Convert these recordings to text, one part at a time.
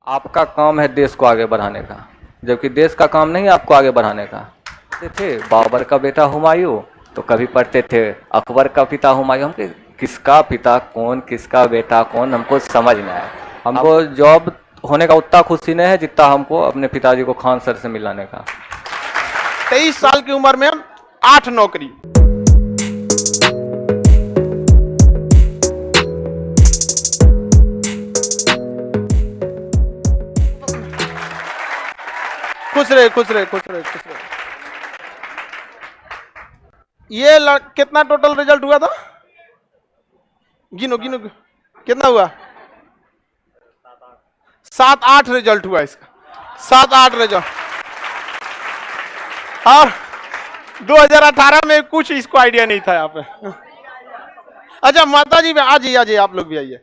आपका काम है देश को आगे बढ़ाने का, जबकि देश का काम नहीं आपको आगे बढ़ाने का। थे बाबर का बेटा हुमायूं, तो कभी पढ़ते थे अकबर का पिता हुमायूं। हम किसका पिता कौन, किसका बेटा कौन, हमको समझ में आया। हमको जॉब होने का उतना खुशी नहीं है जितना हमको अपने पिताजी को खान सर से मिलाने का। 23 साल की उम्र में 8 नौकरी। खुश रहे खुश रहे खुश रहे खुश रहे। ये कितना टोटल रिजल्ट हुआ था? गिनो गिनो कितना हुआ? 7-8 रिजल्ट हुआ इसका, 7-8 रिजल्ट। और 2018 में कुछ इसको आइडिया नहीं था यहाँ पे। अच्छा माता जी आ जाइए, आप लोग भी आइए,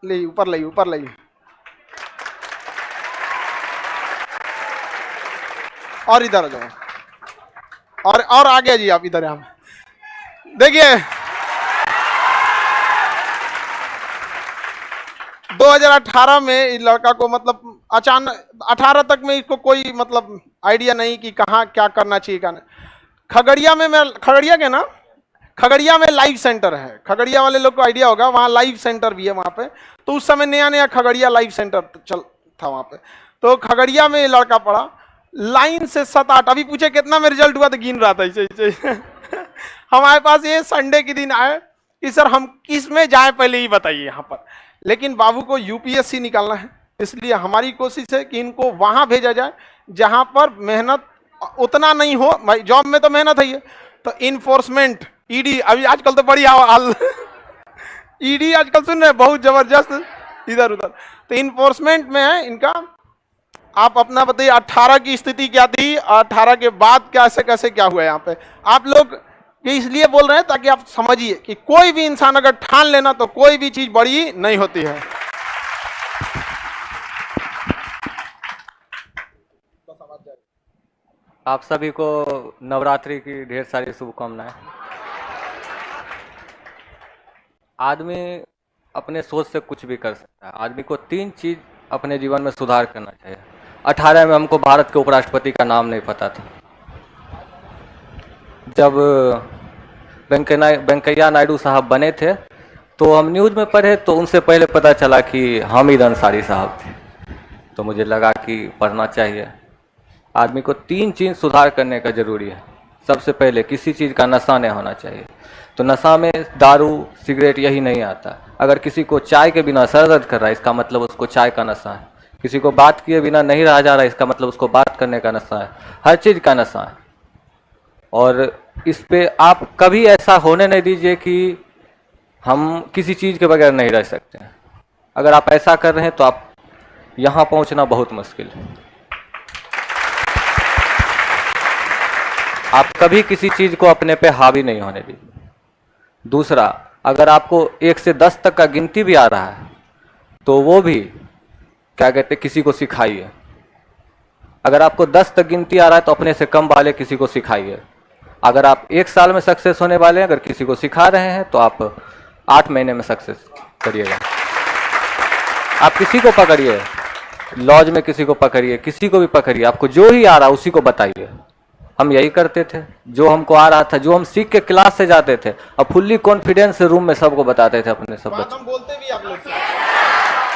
ले ऊपर लाइए ऊपर लाइए। और इधर आ जाओ, और आगे आ जाइए आप इधर। यहाँ देखिए 2018 में इस लड़का को मतलब अचानक 18 तक में इसको कोई मतलब आइडिया नहीं कि कहाँ क्या करना चाहिए क्या नहीं। खगड़िया में खगड़िया में लाइव सेंटर है। खगड़िया वाले लोग को आइडिया होगा, वहाँ लाइव सेंटर भी है वहाँ पे। तो उस समय नया नया खगड़िया लाइव सेंटर चल था वहाँ पे। तो खगड़िया में ये लड़का पढ़ा, लाइन से 7-8। अभी पूछे कितना में रिजल्ट हुआ तो गिन रहा था ऐसे। हमारे पास ये संडे के दिन आए कि सर हम किस में जाए पहले ही बताइए यहाँ पर। लेकिन बाबू को यूपीएससी निकालना है, इसलिए हमारी कोशिश है कि इनको वहां भेजा जाए जहां पर मेहनत उतना नहीं हो। जॉब में तो मेहनत है, तो इन्फोर्समेंट ईडी, अभी आजकल तो बड़ी हाल ईडी आजकल सुन रहे बहुत जबरदस्त इधर उधर। तो इन्फोर्समेंट में है इनका। आप अपना बताइए 18 की स्थिति क्या थी, 18 के बाद कैसे कैसे क्या हुआ यहाँ पे। आप लोग ये इसलिए बोल रहे हैं ताकि आप समझिए कि कोई भी इंसान अगर ठान लेना तो कोई भी चीज बड़ी नहीं होती है। आप सभी को नवरात्रि की ढेर सारी शुभकामनाएं। आदमी अपने सोच से कुछ भी कर सकता है। आदमी को 3 चीज अपने जीवन में सुधार करना चाहिए। 18 में हमको भारत के उपराष्ट्रपति का नाम नहीं पता था। जब वेंकैया नायडू साहब बने थे तो हम न्यूज़ में पढ़े, तो उनसे पहले पता चला कि हामिद अंसारी साहब थे। तो मुझे लगा कि पढ़ना चाहिए। आदमी को 3 चीज़ सुधार करने का ज़रूरी है। सबसे पहले किसी चीज़ का नशा नहीं होना चाहिए। तो नशा में दारू सिगरेट यही नहीं आता। अगर किसी को चाय के बिना सर दर्द कर रहा है, इसका मतलब उसको चाय का नशा है। किसी को बात किए बिना नहीं रहा जा रहा है, इसका मतलब उसको बात करने का नशा है। हर चीज़ का नशा है। और इस पे आप कभी ऐसा होने नहीं दीजिए कि हम किसी चीज़ के बगैर नहीं रह सकते हैं। अगर आप ऐसा कर रहे हैं तो आप यहाँ पहुँचना बहुत मुश्किल है। आप कभी किसी चीज़ को अपने पे हावी नहीं होने दीजिए। दूसरा, अगर आपको 1 से 10 तक का गिनती भी आ रहा है तो वो भी क्या कहते हैं, किसी को सिखाइए। अगर आपको 10 तक गिनती आ रहा है तो अपने से कम वाले किसी को सिखाइए। अगर आप 1 साल में सक्सेस होने वाले हैं, अगर किसी को सिखा रहे हैं तो आप 8 महीने में सक्सेस करिएगा। आप किसी को पकड़िए, लॉज में किसी को पकड़िए, किसी को भी पकड़िए, आपको जो ही आ रहा उसी को बताइए। हम यही करते थे, जो हमको आ रहा था, जो हम सीख के क्लास से जाते थे और फुल्ली कॉन्फिडेंस से रूम में सबको बताते थे अपने सब बच्चे। हम बोलते भी आप लोग।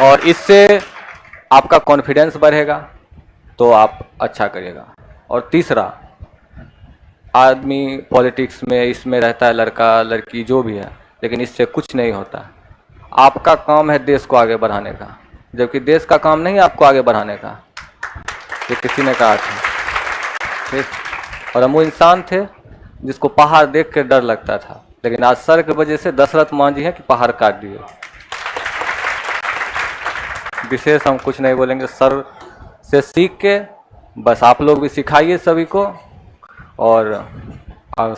और इससे आपका कॉन्फिडेंस बढ़ेगा तो आप अच्छा करिएगा। और तीसरा, आदमी पॉलिटिक्स में इसमें रहता है, लड़का लड़की जो भी है, लेकिन इससे कुछ नहीं होता। आपका काम है देश को आगे बढ़ाने का, जबकि देश का काम नहीं आपको आगे बढ़ाने का। ये किसी ने कहा था, ठीक। और हम वो इंसान थे जिसको पहाड़ देख के डर लगता था, लेकिन आज सर की वजह से दशरथ मांझी हैं कि पहाड़ काट दिए। विशेष हम कुछ नहीं बोलेंगे, सर से सीख के बस आप लोग भी सिखाइए सभी को और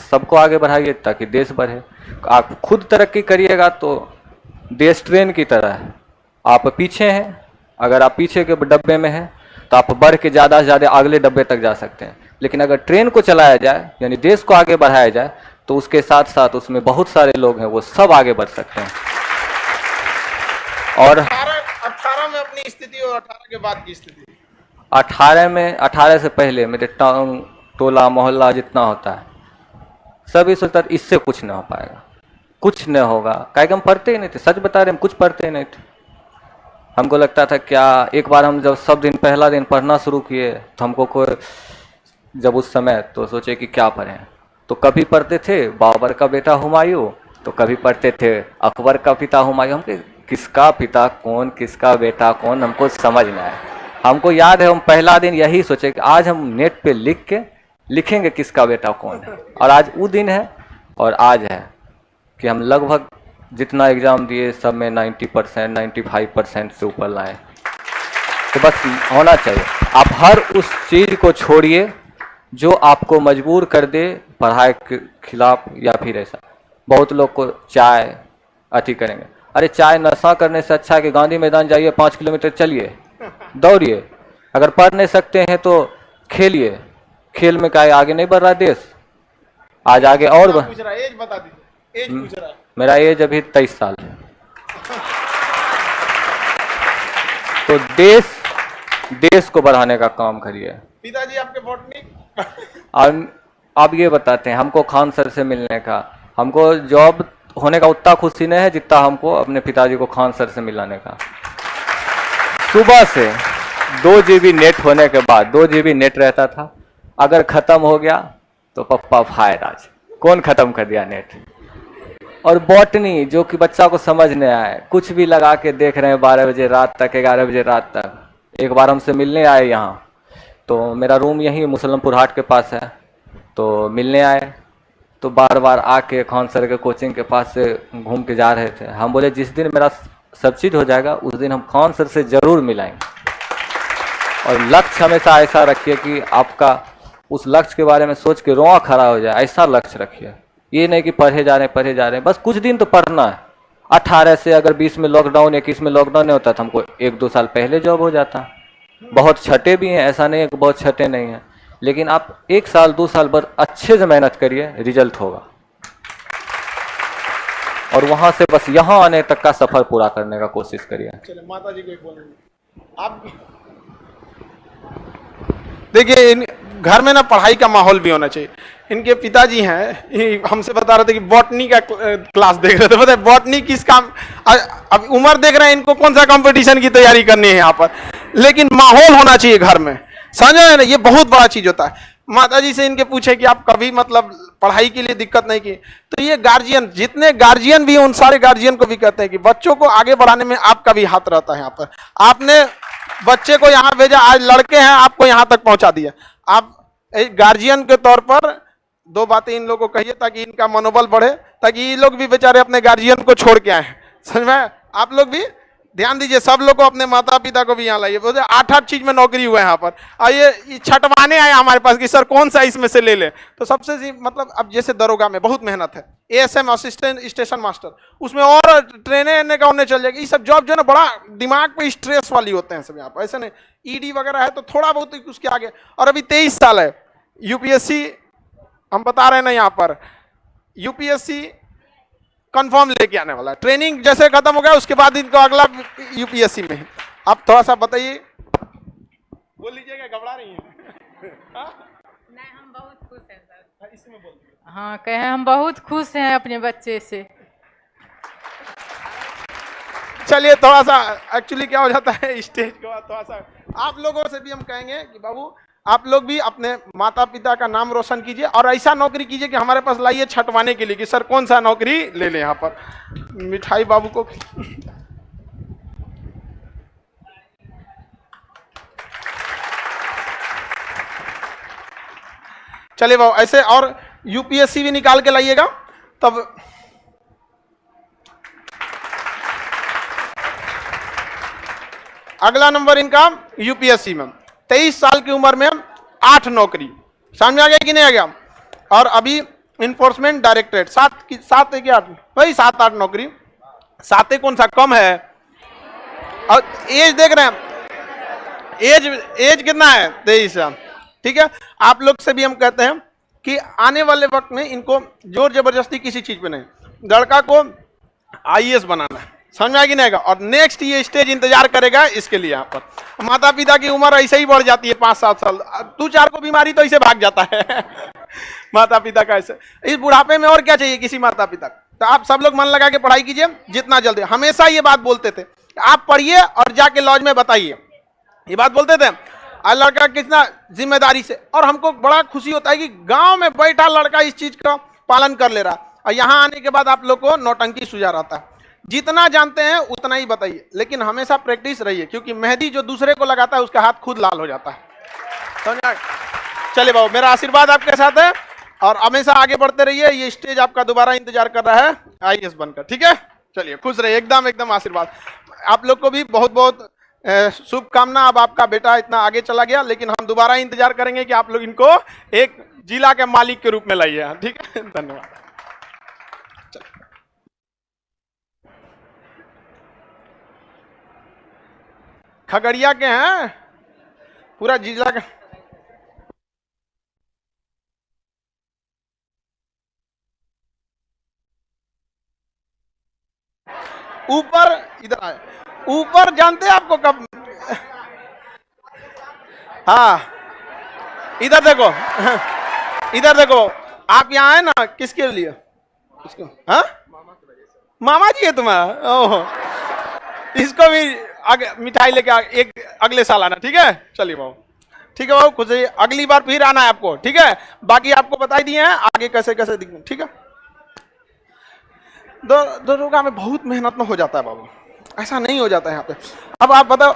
सबको आगे बढ़ाइए ताकि देश बढ़े। आप खुद तरक्की करिएगा तो देश ट्रेन की तरह है। आप पीछे हैं, अगर आप पीछे के डब्बे में हैं तो आप बढ़ के ज़्यादा से ज़्यादा अगले डब्बे तक जा सकते हैं। लेकिन अगर ट्रेन को चलाया जाए, यानी देश को आगे बढ़ाया जाए, तो उसके साथ साथ उसमें बहुत सारे लोग हैं, वो सब आगे बढ़ सकते हैं। और 18 में अपनी में स्थिति और 18 के बाद की स्थिति? 18 से पहले मेरे टाउन टोला मोहल्ला जितना होता है सभी सोचता था इससे कुछ नहीं हो पाएगा, कुछ नहीं होगा, काहे कि हम पढ़ते ही नहीं थे। सच बता रहे, हम कुछ पढ़ते ही नहीं थे। हमको लगता था क्या, एक बार हम जब सब दिन पहला दिन पढ़ना शुरू किए तो हमको कोई जब उस समय तो सोचे कि क्या पढ़ें, तो कभी पढ़ते थे बाबर का बेटा हुमायूं, तो कभी पढ़ते थे अकबर का पिता हुमायूं। हमको किसका पिता कौन, किसका बेटा कौन, हमको समझ में आया। हमको याद है हम पहला दिन यही सोचे कि आज हम नेट पे लिखेंगे किसका बेटा कौन है, और आज वो दिन है। और आज है कि हम लगभग जितना एग्ज़ाम दिए सब में 90% 95% से ऊपर लाए। तो बस होना चाहिए। आप हर उस चीज़ को छोड़िए जो आपको मजबूर कर दे पढ़ाई के खिलाफ, या फिर ऐसा बहुत लोग को चाय अति करेंगे। अरे चाय नशा करने से अच्छा है कि गांधी मैदान जाइए, 5 किलोमीटर चलिए, दौड़िए। अगर पढ़ नहीं सकते हैं तो खेलिए, खेल में क्या आगे नहीं बढ़ रहा है देश, आज आगे और पूछ रहा है, एज बता दीजिए, एज पूछ रहा है। मेरा एज अभी 23 साल है। तो देश को बढ़ाने का काम करिए। पिताजी आपके बॉटनी? अब ये बताते हैं, हमको खान सर से मिलने का, हमको जॉब होने का उतना खुशी नहीं है जितना हमको अपने पिताजी को खान सर से मिलाने का। सुबह से 2 GB नेट होने के बाद, 2 GB नेट रहता था, अगर ख़त्म हो गया तो पप्पा फायर आज कौन ख़त्म कर दिया नेट। और बॉटनी जो कि बच्चा को समझ नहीं आए, कुछ भी लगा के देख रहे हैं 12 बजे रात तक, 11 बजे रात तक। एक बार हमसे मिलने आए यहाँ, तो मेरा रूम यहीं मुसलमपुर हाट के पास है, तो मिलने आए तो बार बार आके खान सर के कोचिंग के पास से घूम के जा रहे थे। हम बोले जिस दिन मेरा सब चीज़ हो जाएगा उस दिन हम खान सर से ज़रूर मिलाएंगे। और लक्ष्य हमेशा ऐसा रखिए कि आपका उस लक्ष्य के बारे में सोच के रोआ खड़ा हो जाए, ऐसा लक्ष्य रखिए। ये नहीं कि पढ़े जा रहे हैं, बस कुछ दिन तो पढ़ना है। 18 से अगर 20 में लॉकडाउन, 21 में लॉकडाउन नहीं होता तो हमको 1-2 साल पहले जॉब हो जाता। बहुत छठे भी हैं, ऐसा नहीं है कि बहुत छठे नहीं हैं, लेकिन आप 1 साल 2 साल बाद अच्छे से मेहनत करिए, रिजल्ट होगा। और वहां से बस यहाँ आने तक का सफर पूरा करने का कोशिश करिए। चलिए माता जी को एक बोलेंगे आप। देखिए इन घर में ना पढ़ाई का माहौल भी होना चाहिए। इनके पिताजी हैं, हमसे बता रहे थे कि बॉटनी का क्लास देख रहे थे। बताए बॉटनी किस काम, अब उम्र देख रहे हैं, इनको कौन सा कंपटीशन की तैयारी करनी है यहाँ पर, लेकिन माहौल होना चाहिए घर में, समझे ना, ये बहुत बड़ा चीज होता है। माता जी से इनके पूछे कि आप कभी मतलब पढ़ाई के लिए दिक्कत नहीं की, तो ये गार्जियन, जितने गार्जियन भी उन सारे गार्जियन को भी कहते हैं कि बच्चों को आगे बढ़ाने में आपका भी हाथ रहता है। यहाँ पर आपने बच्चे को यहाँ भेजा, आज लड़के हैं, आपको यहाँ तक पहुंचा दिया। आप एक गार्जियन के तौर पर 2 बातें इन लोगों को कहिए ताकि इनका मनोबल बढ़े, ताकि ये लोग भी बेचारे अपने गार्जियन को छोड़ के आए। समझ में? आप लोग भी ध्यान दीजिए, सब लोग को, अपने माता पिता को भी यहाँ लाइए। बोलते 8-8 चीज में नौकरी हुआ है यहाँ पर, आइए छटवाने आए हमारे पास कि सर कौन सा इसमें से ले ले। तो सबसे मतलब अब जैसे दरोगा में बहुत मेहनत है, ASM असिस्टेंट स्टेशन मास्टर, उसमें और ट्रेने का उन्हें चल जाएगा। ये सब जॉब जो है ना बड़ा दिमाग पे स्ट्रेस वाली होते हैं सब यहाँ पर, ऐसे नहीं। ED वगैरह है तो थोड़ा बहुत उसके आगे। और अभी 23 साल है, UPSC हम बता रहे हैं ना यहाँ पर, UPSC कंफर्म लेके आने वाला है। ट्रेनिंग जैसे खत्म हो गया उसके बाद इनको अगला UPSC में है। आप थोड़ा सा बताइए, बोल लीजिएगा, घबरा रही हैं? नहीं, हम बहुत खुश हैं सर। इसमें बोल दीजिए। हाँ, कहे हम बहुत खुश हैं अपने बच्चे से। चलिए थोड़ा सा एक्चुअली क्या हो जाता है स्टेज के बाद थोड़ा सा आप लोगों से भी हम कहेंगे कि बाबू आप लोग भी अपने माता पिता का नाम रोशन कीजिए और ऐसा नौकरी कीजिए कि हमारे पास लाइए छटवाने के लिए कि सर कौन सा नौकरी ले ले। यहाँ पर मिठाई बाबू को चलिए बाबू ऐसे, और UPSC भी निकाल के लाइएगा तब। अगला नंबर इनका UPSC में 23 साल की उम्र में 8 नौकरी, समझ में आ गया कि नहीं आ गया? और अभी इन्फोर्समेंट डायरेक्टरेट 7 या 8, वही 7-8 नौकरी। 7 कौन सा कम है? और एज देख रहे हैं, एज कितना है? 23 साल। ठीक है, आप लोग से भी हम कहते हैं कि आने वाले वक्त में इनको जोर जबरदस्ती किसी चीज पे नहीं। लड़का को IAS बनाना है, समझ में आएगी नहीं? और नेक्स्ट ये स्टेज इंतजार करेगा इसके लिए। यहाँ पर माता पिता की उम्र ऐसे ही बढ़ जाती है 5-7 साल, 2-4 को बीमारी तो ऐसे भाग जाता है माता पिता का ऐसे। इस बुढ़ापे में और क्या चाहिए किसी माता पिता को? तो आप सब लोग मन लगा के पढ़ाई कीजिए जितना जल्दी। हमेशा ये बात बोलते थे, आप पढ़िए और जाके लॉज में बताइए, ये बात बोलते थे। और लड़का कितना जिम्मेदारी से, और हमको बड़ा खुशी होता है कि गांव में बैठा लड़का इस चीज का पालन कर ले रहा। और यहाँ आने के बाद आप लोग को नौटंकी सूझा रहता है। जितना जानते हैं उतना ही बताइए, लेकिन हमेशा प्रैक्टिस रहिए, क्योंकि मेहंदी जो दूसरे को लगाता है उसका हाथ खुद लाल हो जाता है। समझा? चलिए बाबू, मेरा आशीर्वाद आपके साथ है और हमेशा आगे बढ़ते रहिए। ये स्टेज आपका दोबारा इंतजार कर रहा है IAS बनकर, ठीक है? चलिए खुश रहिए, एकदम एकदम आशीर्वाद। आप लोग को भी बहुत बहुत शुभकामना। अब आपका बेटा इतना आगे चला गया, लेकिन हम दोबारा इंतजार करेंगे कि आप लोग इनको एक जिला के मालिक के रूप में लाइए, ठीक है? धन्यवाद। खगड़िया के हैं, पूरा जिला का। ऊपर इधर आए, ऊपर जानते हैं आपको कब? हाँ, इधर देखो इधर देखो। आप यहाँ आए ना किसके लिए? किसको? हाँ, मामा जी है तुम्हारा। ओह, इसको भी मिठाई लेके एक अगले साल आना, ठीक है? चलिए बाबू, ठीक है बाबू, खुश रहिए। अगली बार फिर आना है आपको, ठीक है? बाकी आपको बता ही दिए हैं आगे कैसे कैसे दिखना, ठीक है? दरोगा में बहुत मेहनत में हो जाता है बाबू, ऐसा नहीं हो जाता है यहाँ पे। अब आप बताओ,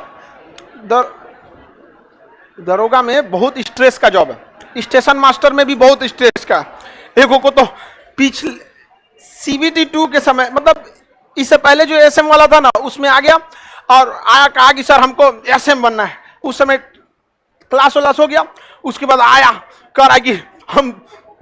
दरोगा में बहुत स्ट्रेस का जॉब है, स्टेशन मास्टर में भी बहुत स्ट्रेस का। एक को तो पिछले CBT 2 के समय, मतलब इससे पहले जो SM वाला था ना, उसमें आ गया और आया, कहा कि सर हमको SM बनना है। उस समय क्लास वालास हो गया, उसके बाद आया कह रहा है कि हम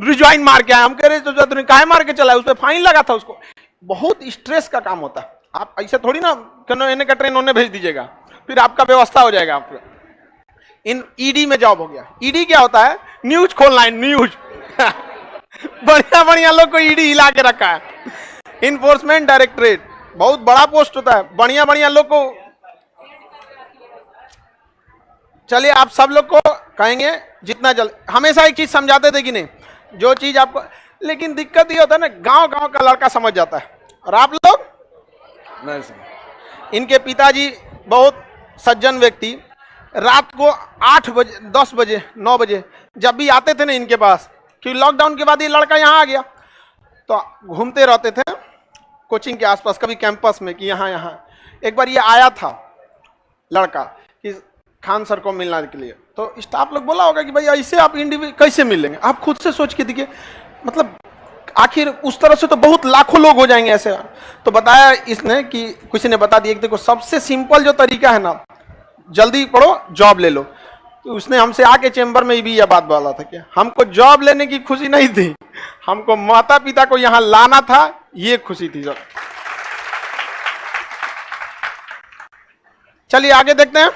रिज्वाइन मार के आए। हम कह रहे तो काहे मार के चला है, उस पर फाइन लगा था उसको। बहुत स्ट्रेस का काम होता है। आप ऐसे थोड़ी ना इन्हें का ट्रेन उन्हें भेज दीजिएगा, फिर आपका व्यवस्था हो जाएगा। आप इन ED में जॉब हो गया। ED क्या होता है? न्यूज खोलना है, न्यूज बढ़िया बढ़िया लोग को ED हिला के रखा है। इन्फोर्समेंट डायरेक्टरेट बहुत बड़ा पोस्ट होता है, बढ़िया बढ़िया लोग को। चलिए आप सब लोग को कहेंगे जितना जल्द। हमेशा एक चीज समझाते थे कि नहीं, जो चीज आपको, लेकिन दिक्कत ये होता है ना, गांव गांव का लड़का समझ जाता है और आप लोग नहीं समझ। इनके पिताजी बहुत सज्जन व्यक्ति, रात को 8 बजे 10 बजे 9 बजे जब भी आते थे ना इनके पास, क्योंकि लॉकडाउन के बाद ये लड़का यहाँ आ गया, तो घूमते रहते थे कोचिंग के आसपास, कभी कैंपस में कि यहाँ यहाँ। एक बार ये आया था लड़का कि खान सर को मिलने के लिए, तो स्टाफ लोग बोला होगा कि भाई ऐसे आप इंडिविजुअल कैसे मिलेंगे? आप खुद से सोच के देखिए, मतलब आखिर उस तरह से तो बहुत लाखों लोग हो जाएंगे ऐसे। तो बताया इसने कि किसी ने बता दिया कि देखो सबसे सिंपल जो तरीका है ना, जल्दी पढ़ो जॉब ले लो। तो उसने हमसे आके चेंबर में भी यह बात बोला था कि हमको जॉब लेने की खुशी नहीं थी, हमको माता पिता को यहाँ लाना था, ये खुशी थी। चलिए आगे देखते हैं।